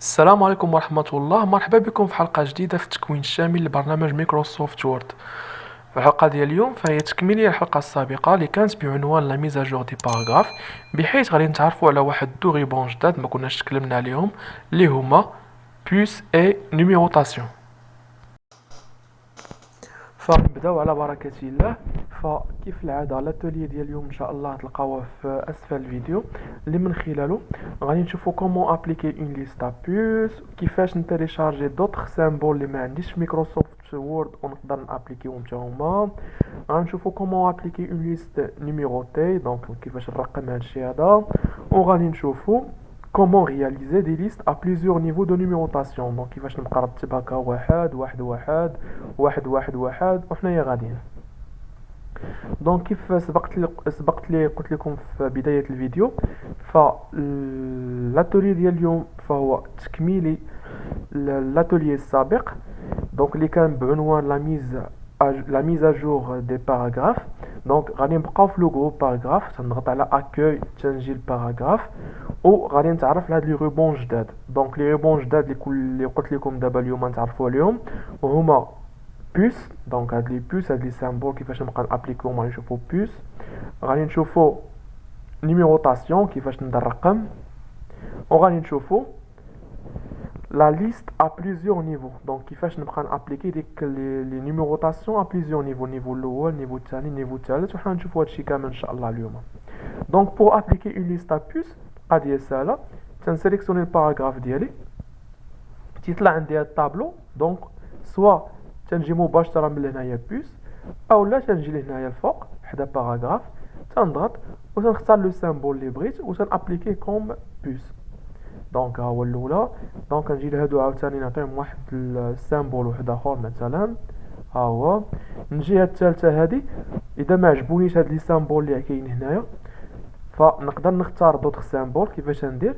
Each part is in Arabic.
السلام عليكم ورحمة الله. مرحبا بكم في حلقة جديدة في التكوين الشامل لبرنامج مايكروسوفت وورد. في الحلقة ديال اليوم فهي تكميلية للحلقة السابقة اللي كانت بعنوان لا ميزاجور دي باراغراف، بحيث غادي نتعرفوا على واحد دو غيبون جداد ما كناش تكلمنا عليهم اللي هما بوس اي نيميروطاسيون. فنبداو على بركة الله. فكيف العادة الاتولي ديال اليوم ان شاء الله تلقاوه في اسفل الفيديو، اللي من خلاله غادي نشوفوا كومون ابليكي اون ليست بوس، كيفاش نتيليشارجي دوطخ سامبول اللي ما عنديش في مايكروسوفت وورد ونقدر نابليكيهم حتى هما. غنشوفوا كومون ابليكي اون ليست نيميروتي، دونك كيفاش نرقم هادشي هذا. وغادي نشوفوا comment réaliser des listes à plusieurs niveaux de numérotation. Donc كيفاش نبقى نرتب هكا واحد واحد واحد واحد واحد واحد وحنايا غاديين. دونك كيف سبقت لي قلت لكم في بداية الفيديو، فالاتولي ديال اليوم فهو تكميلي الاتولي السابق، دونك اللي كان بعنوان لا ميز اجور دي باراغراف. دونك غادي نبقاو في لو جروب باراغراف، تنضغط على اكوي تنجي الباراغراف، وغادي نتعرف على هاد لي روبون جداد. دونك لي روبون جداد اللي قلت لكم دابا اليوم نتعرفوا عليهم وهما بوس. دونك هاد لي بوس، هاد لي سامبول كيفاش نبقى نابليكيهم، غادي نشوفوا بوس. غادي نشوفوا نيميروطاسيون كيفاش ندير رقم، وغادي نشوفوا لا ليست ا بليزيور نيفو. دونك كيفاش نبقى نابليكي ديك لي نيميروطاسيون ا بليزيور نيفو، النيفو الاول، النيفو الثاني، النيفو الثالث، وحنا نشوفوا هادشي كامل ان شاء الله اليوم. دونك بور ابليكي اون ليست ا بوس قضيه سهله، تنسيليكسيوني الباراغراف ديالي، تيطلع عندي هاد الطابلو. دونك سوا تنجي مباشره من هنايا بوس، اولا تنجي لهنايا الفوق حدا باراغراف، تنضغط وتنختار لو سامبول اللي بغيت وتنابليكيه كوم بوس. دونك ها هو الاولى. دونك نجي لهادو عاوتاني نعطيهم واحد السامبول واحد اخر، مثلا ها هو. نجي هاد الثالثه هادي، اذا ما عجبونيش هاد لي سامبول اللي كاين هنايا فنقدر نختار دوطخ سامبول. كيفاش ندير؟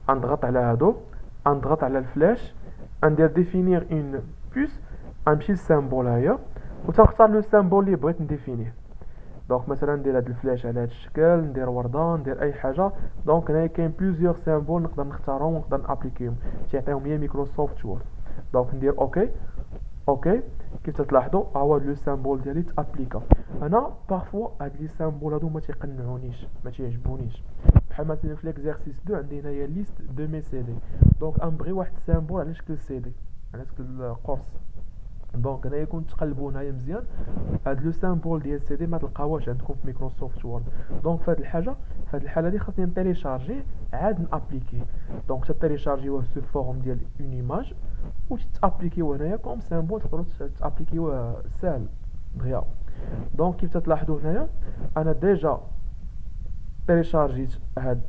نضغط على هادو، نضغط على الفلاش، ندير ديفينير اون بوس، نمشي للسامبول هيا وتنختار لو سامبول اللي بغيت نديفينيه. دونك مثلا ندير هاد الفلاش على هاد الشكل، ندير ورده، ندير اي حاجه. دونك هنايا كاين بليزيور سامبول نقدر نختارهم ونقدر نابليكيهم، تيعطيهم ليا مايكروسوفت وورد. دونك ندير اوكي. اوكي كيف تلاحظوا ها هو لو سامبول ديالي تابليكا. انا بارفوا هاد لي سامبول هادو ما تيقنعونيش، ما تيعجبونيش. بحال مثلا في ليكزارسيس 2 عندي هنايا ليست دو مي سي دي، دونك نبغي واحد سامبول على شكل سي دي، على شكل قرص. دونك هنايا كون تقلبوا هنايا مزيان، هاد لو سامبول ديال سي دي ما تلقاوهاش عندكم في مايكروسوفت وورد. دونك في هاد الحاجه، في هاد الحاله هادي خاصني نتيليشارجي عاد نابليكي. دونك تتيليشارجيوه سو فورم ديال اون ايماج وتابليكيوه هنايا كوم سامبول، تقدروا تابليكيوه ساهل دغيا. دونك كيف تلاحظوا هنايا انا ديجا تيليشارجيت هاد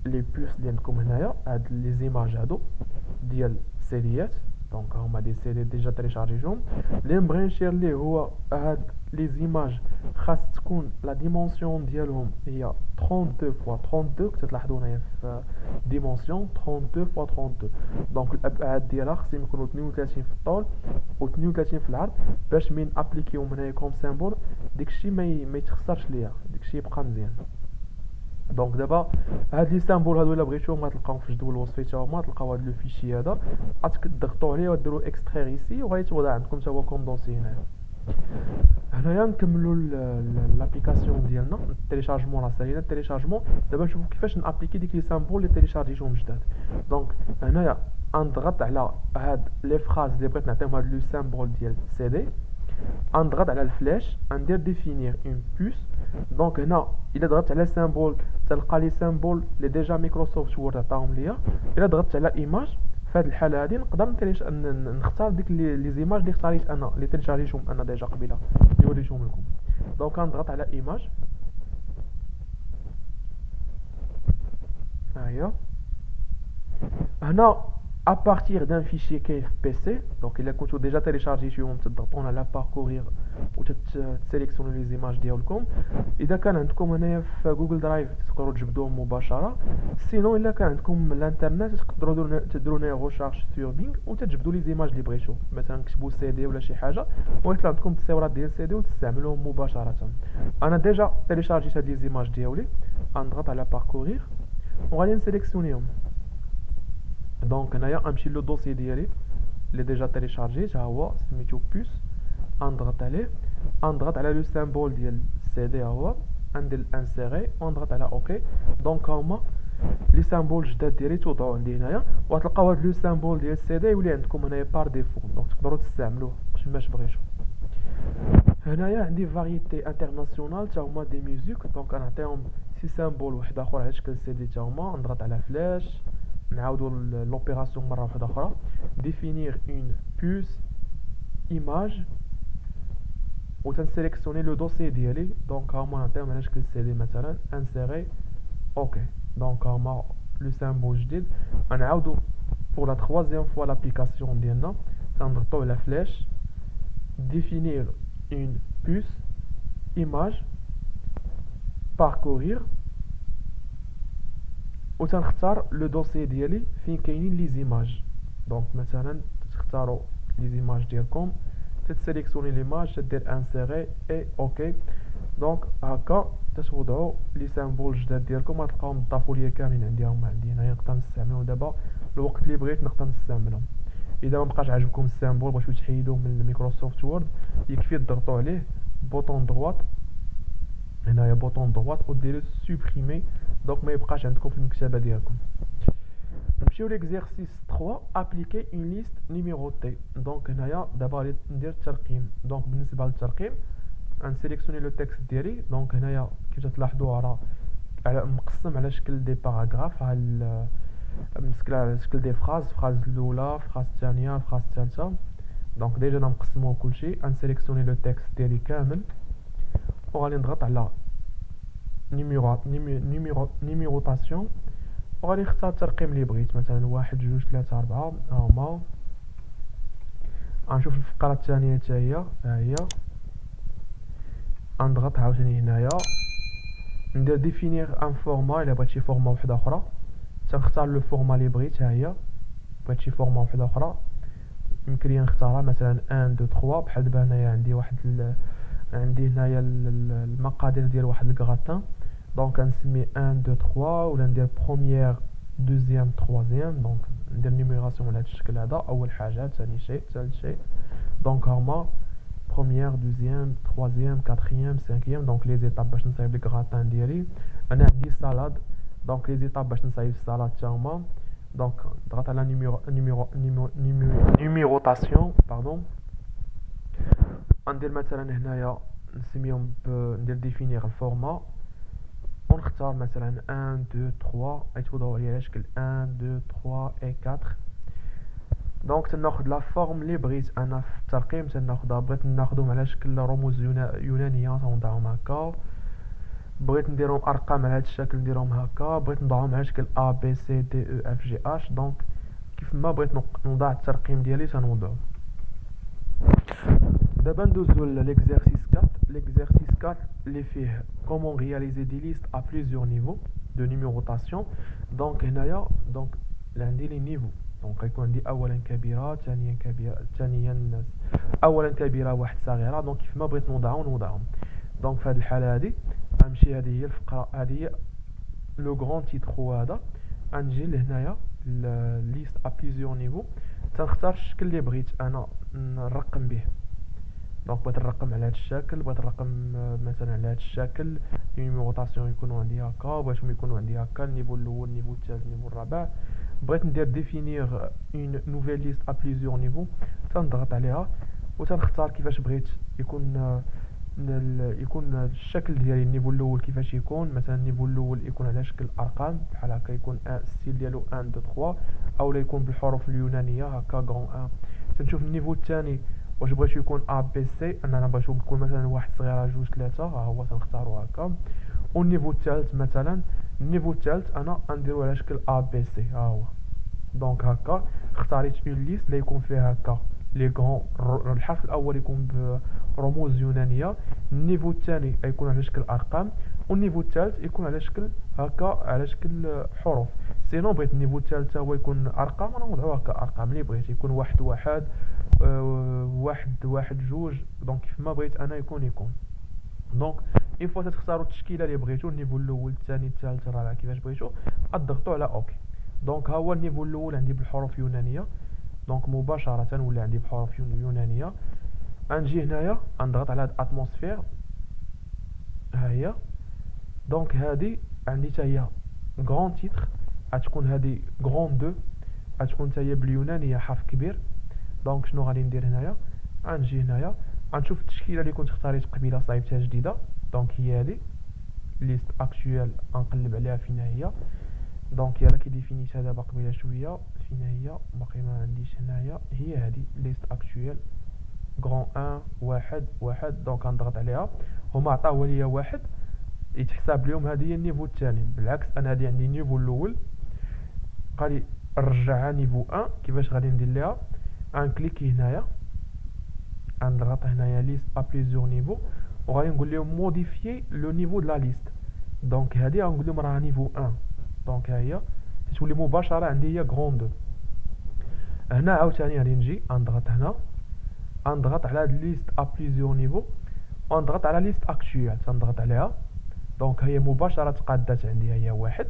لي بوس اللي عندكم هنايا، هاد لي زيماج هادو ديال سيديات. دونك هما دي سي دي ديجا تيليشارجيتهم. اللي نبغي نشير ليه هو هاد لي زيماج، خاص تكون لا ديمونسيون ديالهم هي 32 فوا 32. كتلاحظوا هنايا في ديمونسيون 32 فوا 32. دونك الابعاد ديالها خصهم يكونوا 32 في الطول و 32 في العرض، باش من ابليكيهم هنايا كوم سامبول داكشي ما يتخسرش ليا، داكشي يبقى مزيان. دونك دابا هاد لي سامبول هادو الا بغيتوهم غتلقاوهم في الجدول الوصفي تا هما، تلقاو هاد لو فيشي هذا، غتضغطوا عليه وديروا اكسترير ايسي وغيتوضع عندكم تا هو كوم دوسي هنايا. هنايا نكملوا لابليكاسيون ديالنا، التيليشارجمون راه سالينا التيليشارجمون. دابا نشوفوا كيفاش نابليكي ديك لي سامبول اللي تيليشارجيتهم جداد. دونك هنايا نضغط على هاد لي فراز اللي بغيت نعطيهم هاد لو سامبول ديال سي دي، نضغط على الفلاش، ندير ديفينير اون بوس. دونك هنا الا ضغطت على سامبول تلقى لي سامبول اللي ديجا مايكروسوفت وورد عطاهم ليا. الا ضغطت على ايماج في هذه الحاله هذه نقدر نختار ديك لي زيماج اللي اختاريت انا، اللي تيليشارجيتهم انا ديجا قبيله اللي وريتهم لكم. دونك نضغط على ايماج، ها هي هنا à partir d'un fichier KFPC. Donc il a كنتو déjà téléchargيتيهم تضغطون على parcourir وتسيليكسيونوا لي زيماج ديالكم. اذا كان عندكم هنايا في جوجل درايف تقدروا تجبدوهم مباشره، سينو الا كان عندكم الانترنت تقدروا تديروا هنايا غوشارج سور بينغ وتجبدوا لي زيماج اللي بغيتو، مثلا كتبوا سي دي ولا شي حاجه ويطلع عندكم التصاورات ديال سي دي وتستعملوهم مباشره. انا ديجا تيليشارجيت هاد لي زيماج ديالي، نضغط على parcourir وغادي نسيليكسيونيهم. دونك هنايا غنمشي لو دوسي ديالي اللي ديجا تيليشارجي تا هو سميتو بوس، غنضغط عليه، غنضغط على لو سيمبول ديال السي دي، ها هو غندير انسيري ونضغط على اوكي. دونك هما لي سيمبول جداد ديالي توضعوا عندي هنايا، وغتلقاو هاد لو سيمبول ديال السي دي يولي عندكم هنايا بار ديفو، دونك تقدروا تستعملوه كيفاش بغيتو. هنايا عندي فاريتي انترناسيونال تا هما دي ميوزيك، دونك غنعطيهم سي سيمبول واحد اخر على شكل سي دي تا هما، نضغط على فلاش، نعاودوا لوبيراسيون مره واحده اخرى، ديفينير اون بوس ايماج، و تنسيليكسيوني لو دوسي ديالي، دونك هما نعطيهم على شكل سي دي مثلا، انسيري اوكي. دونك هما لو سيمبول جديد. غنعاودوا pour la troisième fois l'application ديالنا، تنضغطوا على فلاش، définir une puce image parcourir، و تنختار لو دوسي ديالي فين كاينين لي زيماج. دونك مثلا تختاروا لي زيماج ديالكم، تتسيليكسيوني ليماج، تدير انسيري اي اوكي. دونك هكا تتوضعوا لي سيمبول جداد ديالكم، غتلقاوهم ضافوا ليا كاملين عندي، هما عندي هنايا نقدر نستعملهم دابا الوقت اللي بغيت نقدر نستعملهم. اذا ما بقاش عجبكم السيمبول بغيتو تحيدوه من مايكروسوفت وورد، يكفي تضغطوا عليه بوطون دروات، هنايا بوطون دروات، وديروا سوبريمي، دونك ما يبقاش عندكم في المكتبه ديالكم. نمشيو ليكزيرسيس 3 ابليكي اون ليست نيميروتي. دونك هنايا دابا غادي ندير الترقيم. دونك بالنسبه للترقيم غنسيليكسيوني لو تكست ديالي، دونك هنايا كيف تلاحظوا على مقسم على شكل دي باراغراف، مسكله على شكل دي فراز الاولى، فراز الثانيه، فراز الثالثه. دونك ديجا انا مقسمو كلشي، غنسيليكسيوني لو تكست ديالي كامل، وغادي نضغط على نيميروطاسيون، وغادي نختار الترقيم اللي بغيت، مثلا 1 2 3 4. ها هما. غنشوف الفقره الثانيه حتى هي، ها هي، غنضغط عاوتاني هنايا، ندير ديفينير ان فورما الا بغيت شي فورما وحده اخرى، تنختار لو فورما اللي بغيت. ها هي بغيت شي فورما وحده اخرى يمكن لي نختارها مثلا 1 2 3، بحال دابا هنايا عندي عندي هنايا المقادير ديال واحد الكراتان، دونك غنسمي 1 2 3، ولا ندير بروميير دوزيام تروازيام، دونك ندير نيميراسيون على هذا الشكل هذا، اول حاجه، ثاني شيء، ثالث شيء. دونك هما بروميير دوزيام تروازيام كاتريام سانكيام، دونك لي زيتاب باش نصايب الكراتان ديالي. انا عندي سالاد، دونك لي زيتاب باش نصايب السالاد حتى هما. دونك ضغط على نيميروطاسيون باردون، غندير مثلا هنايا نسميهم ندير ديفينير الفورما، ونختار مثلا 1 2 3، غيتوضعوا لي على شكل 1 2 3 اي 4. دونك تناخذ لا فورم اللي بغيت انا في الترقيم، تناخذها، بغيت ناخذهم على شكل رموز يونانيه تنوضعهم هكا، بغيت نديرهم ارقام على هذا الشكل نديرهم هكا، بغيت نضعهم على شكل ا بي سي دي او اف جي اش. دونك كيف ما بغيت نوضع الترقيم ديالي تنوضعو. دابا ندوزو ليكزيرسيس 4. ليكزيرسيس 4 اللي فيه كومون رياليزي دي ليست ا بليزيور نيفو دو نيميروطاسيون. دونك هنايا دونك عندي لي نيفو، دونك غيكون عندي اولا كبيره، ثانيا كبيره، ثانيا اولا كبيره، واحد صغيره. دونك كيف ما بغيت نوضعهم. دونك في هذه الحاله هذه غنمشي، هذه هي الفقره، هذه هي لو غران تيترو هذا، غنجي لهنايا ليست ا بليزيور نيفو، تنختار الشكل اللي بغيت انا نرقم به. دونك بغيت نرقم على هذا الشكل، بغيت نرقم مثلا على هذا الشكل، نيميروطاسيون يكونوا عندي هكا، بغيتهم يكونوا عندي هكا، النيفو الاول، النيفو الثالث، النيفو الرابع. بغيت ندير ديفينير اون نوفيل ليست ا بليزيور نيفو، تنضغط عليها وتنختار كيفاش بغيت يكون الشكل ديالي. النيفو الاول كيفاش يكون، مثلا النيفو الاول يكون على شكل ارقام بحال هكا، يكون ستيل ديالو 1 2 3، اولا يكون بالحروف اليونانيه هكا غران 1. تنشوف النيفو الثاني واش بغيتو يكون ا بي سي، انا بغيتو يكون مثلا واحد صغيره، جوج، ثلاثه، ها هو تنختارو هكا. والنيفو الثالث مثلا، النيفو الثالث انا غنديرو على شكل ا بي سي، ها هو. دونك هكا اختاريت اون ليست اللي يكون فيها هكا لي غون، الحرف الاول يكون برموز يونانيه، النيفو الثاني يكون على شكل ارقام، والنيفو الثالث يكون على شكل هكا، على شكل حروف. سينو بغيت النيفو الثالث هو يكون ارقام، انا نوضعو هكا ارقام اللي بغيت، يكون واحد واحد، واحد جوج، دونك كيف ما بغيت انا يكون. دونك اون فوا تختاروا التشكيله اللي بغيتو، النيفو الاول، الثاني، الثالث، الرابع، كيفاش بغيتو، تضغطوا على اوكي. دونك ها هو النيفو الاول عندي بالحروف اليونانيه. دونك مباشره ولا عندي بحروف يونانيه. غنجي هنايا غنضغط على هاد اتموسفير، ها هي. دونك هادي عندي حتى هي غران تيتر، غتكون هادي غران دو، غتكون حتى هي باليونانيه حرف كبير. دونك شنو غادي ندير هنايا؟ غنجي هنايا غنشوف التشكيله اللي كنت اختاريت قبيله صايبتها جديده. دونك هي هادي ليست اكطويل، غنقلب عليها فين هي. دونك يلا كي ديفينيتها دابا قبيله شويه، فين هي؟ باقي ما عنديش هنايا. هي هادي ليست اكطويل غران 1 واحد واحد. دونك غنضغط عليها، هما عطاوها ليا واحد، يتحسب لهم هذه هي النيفو الثاني. بالعكس انا هذه عندي النيفو الاول، غادي نرجعها نيفو 1. كيفاش غادي ندير ليها؟ غنكليكي هنايا، غنضغط هنايا ليست ا بليزيور نيفو، وغادي نقول لهم موديفيي لو نيفو دو لا ليست. دونك هذه غنقول لهم راه نيفو 1. دونك ها هي تولي مباشره عندي هي غران 2. هنا عاوتاني غادي نجي غنضغط هنا، غنضغط على هاد ليست ا بليزيور نيفو، ونضغط على ليست اكطويل تنضغط عليها. دونك هي مباشره تقادات عندي هي واحد.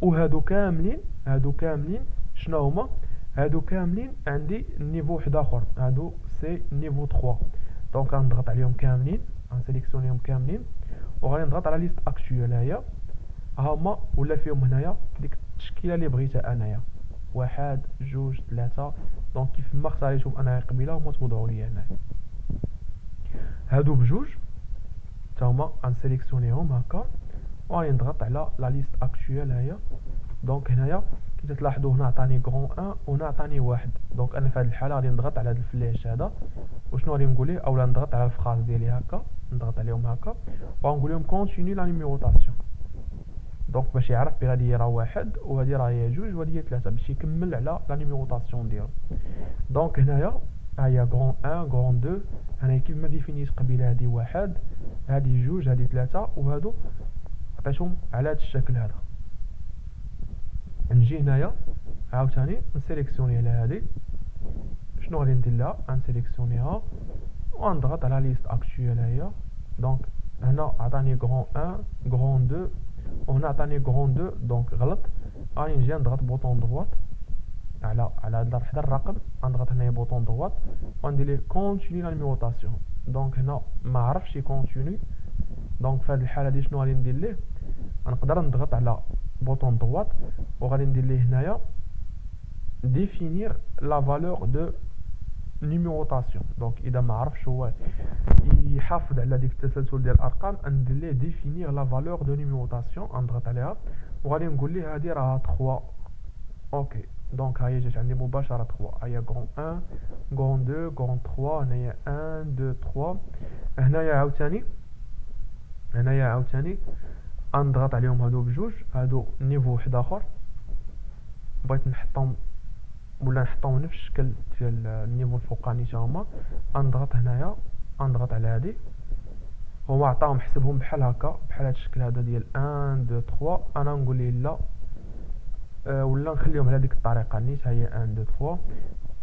وهادو كاملين، هادو كاملين شنو هما؟ هادو كاملين عندي النيفو واحد اخر، هادو سي نيفو 3. دونك غنضغط عليهم كاملين، غنسيليكسيونيهم كاملين، وغادي نضغط على ليست اكطويل. هيا هما ولا فيهم هنايا ديك التشكيله اللي بغيتها انايا، واحد جوج ثلاثة. دونك كيف ما اختاريتهم انا قبيله هما توضعوا لي هنايا. هادو بجوج تاهما غنسيليكسيونيهم هكا، وغادي نضغط على لا ليست اكطويل. هيا دونك هنايا كي تلاحظوا هنا عطاني غران 1 وهنا عطاني واحد. دونك انا في هذه الحاله غادي نضغط على هذا الفلاش هذا، وشنو غادي نقول ليه؟ اولا نضغط على الفراس ديالي هكا، نضغط عليهم هكا، وغنقول لهم كونتيني لا نيميروطاسيون. دونك باش يعرف بلي هذه راه واحد وهذه راه هي جوج وهذه هي ثلاثه، باش يكمل على لا نيميروطاسيون ديالو. دونك هنايا ها هي غران 1 غران 2. هنايا كيف ما ديفينيت قبيله هذه واحد، هذه جوج، هذه ثلاثه، وهادو عطيتهم على هذا الشكل هذا. نجي هنايا عاوتاني نسيليكسيوني على هذه، شنو غادي ندير لها؟ غنسيليكسيونيها ونضغط على ليست اكطويل. هي دونك هنا عطاني غران 1 غران 2 وهنا عطاني غران 2. دونك غلط. غادي نجي نضغط بوطون دروات على هذا الرقم، نضغط هنايا بوطون دروات وندير ليه كونتيني لا نيميروطاسيون. دونك هنا ما عرفش يكونتيني. دونك في هذه الحاله دي شنو غادي ندير ليه؟ نقدر نضغط على بوطون دروات وغادي ندير ليه هنايا définir la valeur de numérotation. دونك اذا ما عرفش هو يحافظ على ديك التسلسل ديال الارقام، ندير ليه définir la valeur de numérotation، نضغط عليها وغادي نقول ليه هذه راها 3. اوكي دونك هاهي جات عندي مباشره 3. هيا غران 1 غران 2 غران 3. هنايا 1 2 3. هنايا عاوتاني نضغط عليهم هادو بجوج، هادو نيفو واحد اخر. بغيت نحطهم ولا نحطهم نفس الشكل ديال النيفو الفوقاني تا هما. نضغط هنايا، نضغط على هادي، هما عطاهم حسبهم بحال هكا، بحال هاد الشكل هذا ديال 1 2 3. انا نقول ليه لا، ولا نخليهم على ديك الطريقه نيت. هي 1 2 3.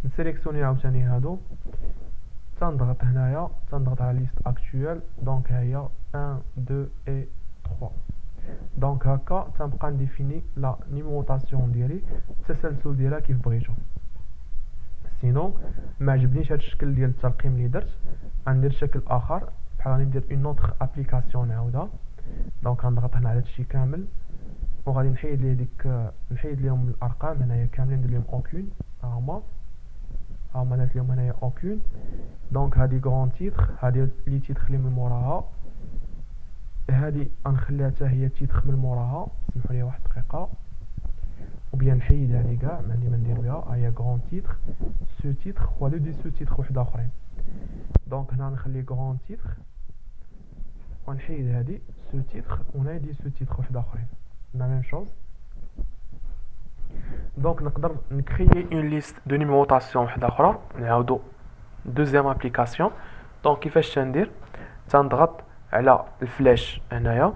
نسيليكسيوني عاوتاني هادو، تنضغط هنايا، تنضغط على ليست اكطويل. دونك ها هي 1 2 et 3. دونك هكا تنبقى نديفيني لا نيميروطاسيون ديالي، التسلسل ديالها كيف بغيتو. سينو ما عجبنيش هاد الشكل ديال الترقيم اللي درت، غندير شكل اخر بحال غادي ندير اون اوتر ابليكاسيون نعاودها. دونك غنضغط هنا على هادشي كامل وغادي نحيد ليه نحيد ليهم الارقام هنايا كاملين، ندير لهم اوكين. هما درت لهم هنايا اوكين. دونك هادي غران تيتر، هادي لي تيتر اللي من موراها، هادي غنخليها حتى هي تيتر من موراها. سمحوا لي واحد الدقيقه، وبيان نحيد هادي كاع ما عندي ما ندير بها. هي غران تيتر سو تيتر ولا دي سو تيتر واحد اخرين. دونك هنا نخلي غران تيتر ونحيد هادي سو تيتر وهنا دي سو تيتر واحد اخرين، لا ميم شوز. دونك نقدر نكريي اون ليست دو نيميروطاسيون واحده اخرى، نعاودو دوزيام ابليكاسيون. دونك كيفاش تندير؟ تنضغط على الفلاش هنايا،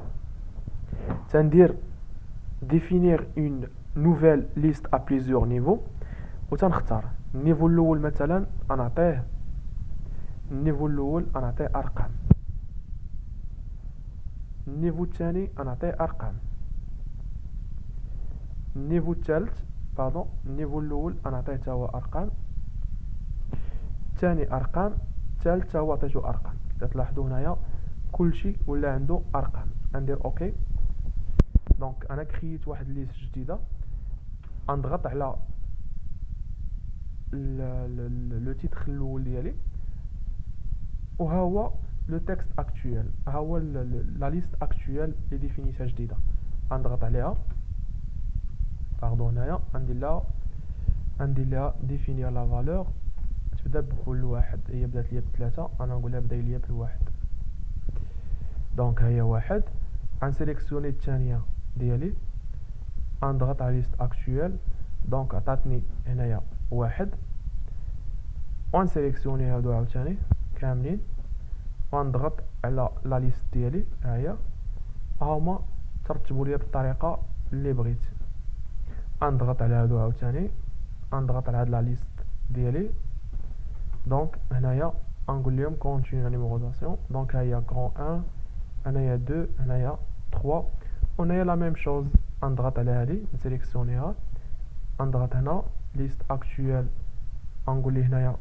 تندير définir une nouvelle liste à plusieurs niveaux وتنختار النيفو الاول مثلا نعطيه النيفو الاول نعطيه ارقام، النيفو الثاني نعطيه ارقام، النيفو الثالث باردون النيفو الاول انا عطيته هو ارقام، الثاني ارقام، الثالث هو عطيته ارقام. كي تلاحظوا هنايا كلشي ولا عنده ارقام. ندير اوكي. دونك انا كريت واحد ليست جديده، نضغط على لو تيتر الاول ديالي، وها هو لو تكست اكطويل، ها هو لا ليست اكطويل اللي ديفينيتها جديده. نضغط عليها باردون، هنايا ندير لها ديفينير لا فالور، تبدا بكل واحد. هي بدات ليا بثلاثة، انا نقول لها بدا ليا بالواحد. دونك ها هي واحد. غنسيليكسيوني الثانيه ديالي، نضغط على ليست اكطويل، دونك عطاتني هنايا واحد، ونسيليكسيوني هادو عاوتاني كاملين، ونضغط على لا ليست ديالي. ها هي، هما ترتبوا ليا بالطريقه اللي بغيت. نضغط على هادو عاوتاني، نضغط على هاد لا ليست ديالي. دونك هنايا نقول لهم كونتينيو نيميروزاسيون. دونك ها هي كرون 1، هنايا 2، هنايا 3، وهنايا لا ميم شوز. نضغط على هادي نسيليكسيونيها، نضغط هنا ليست اكطويل، نقول ليه هنايا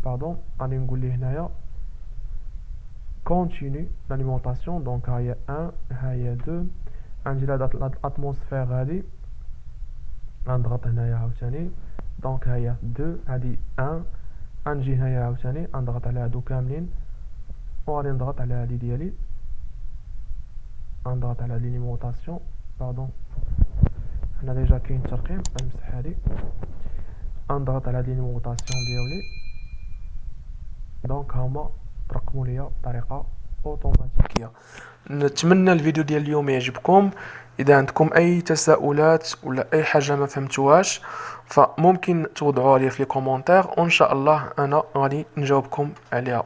باردون، غادي نقول ليه هنايا كونتينيو لاليمونطاسيون. دونك ها هي 1، ها هي 2، غنجي لهاد الاتموسفير هادي، نضغط هنايا عاوتاني. دونك ها هي 2، هادي 1، غنجي هنايا عاوتاني نضغط على هادو كاملين، وغادي نضغط على هادي ديالي، نضغط على لاليمونطاسيون باردون. هنا ديجا كاين الترقيم، نمسح هادي، نضغط على لاليمونطاسيون ديالي. دونك هما ترقموا ليا بطريقه اوتوماتيكيه. نتمنى الفيديو ديال اليوم يعجبكم. اذا عندكم اي تساؤلات ولا اي حاجه ما فهمتوهاش، فممكن توضعوها لي في لي كومونتير، وان شاء الله انا غادي نجاوبكم عليها.